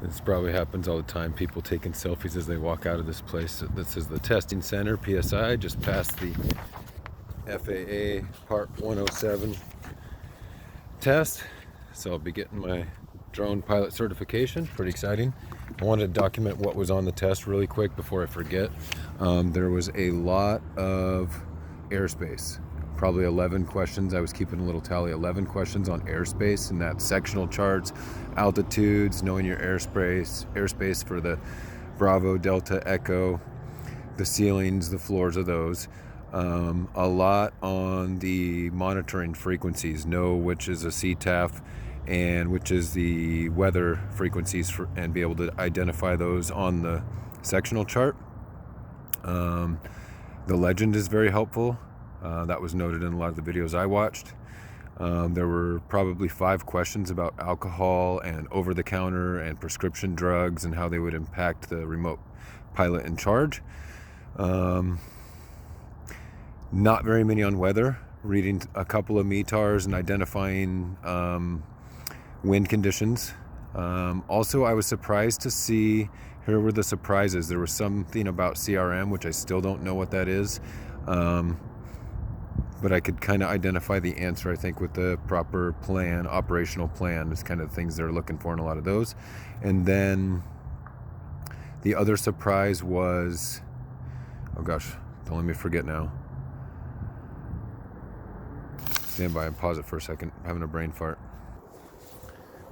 This probably happens all the time. People taking selfies as they walk out of this place. This is the testing center, PSI, just past the FAA Part 107 test. So I'll be getting my drone pilot certification. Pretty exciting. I wanted to document what was on the test really quick before I forget. There was a lot of airspace. Probably 11 questions. I was keeping a little tally. 11 questions on airspace, and that's sectional charts, altitudes, knowing your airspace for the Bravo, Delta, Echo, the ceilings, the floors of those. A lot on the monitoring frequencies, know which is a CTAF and which is the weather frequencies, and be able to identify those on the sectional chart. The legend is very helpful. That was noted in a lot of the videos I watched. There were probably 5 questions about alcohol and over-the-counter and prescription drugs and how they would impact the remote pilot in charge. Not very many on weather, reading a couple of METARs and identifying wind conditions. Also, I was surprised to see, here were the surprises. There was something about CRM, which I still don't know what that is. But I could kind of identify the answer, I think, with the proper plan, operational plan. It's kind of the things they're looking for in a lot of those. And then the other surprise was, oh gosh, don't let me forget now. Stand by and pause it for a second. I'm having a brain fart.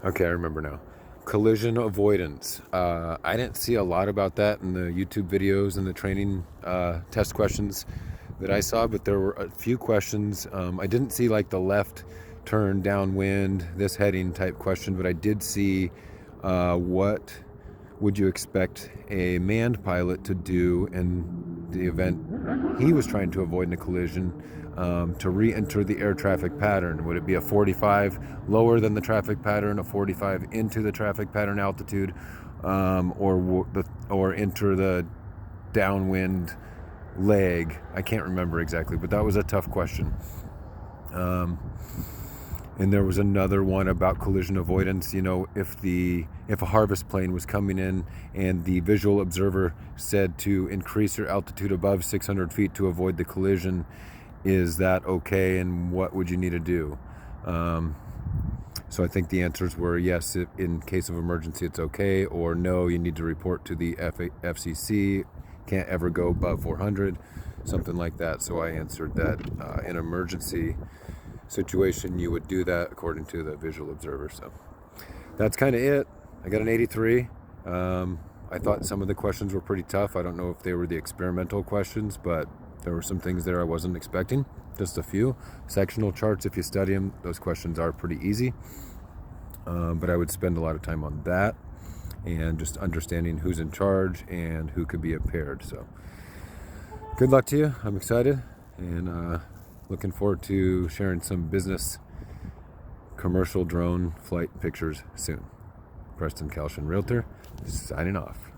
Okay, I remember now. Collision avoidance. I didn't see a lot about that in the YouTube videos and the training test questions that I saw, but there were a few questions. I didn't see like the left turn downwind, this heading type question, but I did see what would you expect a manned pilot to do in the event he was trying to avoid a collision, to re-enter the air traffic pattern. Would it be a 45 lower than the traffic pattern, a 45 into the traffic pattern altitude, or enter the downwind leg? I can't remember exactly, but that was a tough question. And there was another one about collision avoidance. You know, if a harvest plane was coming in and the visual observer said to increase your altitude above 600 feet to avoid the collision, is that okay, and what would you need to do? So I think the answers were yes, in case of emergency it's okay, or no, you need to report to the FCC, can't ever go above 400, something like that. So I answered that in emergency situation you would do that according to the visual observer. So that's kind of it. I got an 83. I thought some of the questions were pretty tough. I don't know if they were the experimental questions, but there were some things there I wasn't expecting. Just a few. Sectional charts, if you study them, those questions are pretty easy. But I would spend a lot of time on that and just understanding who's in charge and who could be impaired. So good luck to you. I'm excited and looking forward to sharing some business commercial drone flight pictures soon. Preston Kalshin, Realtor, signing off.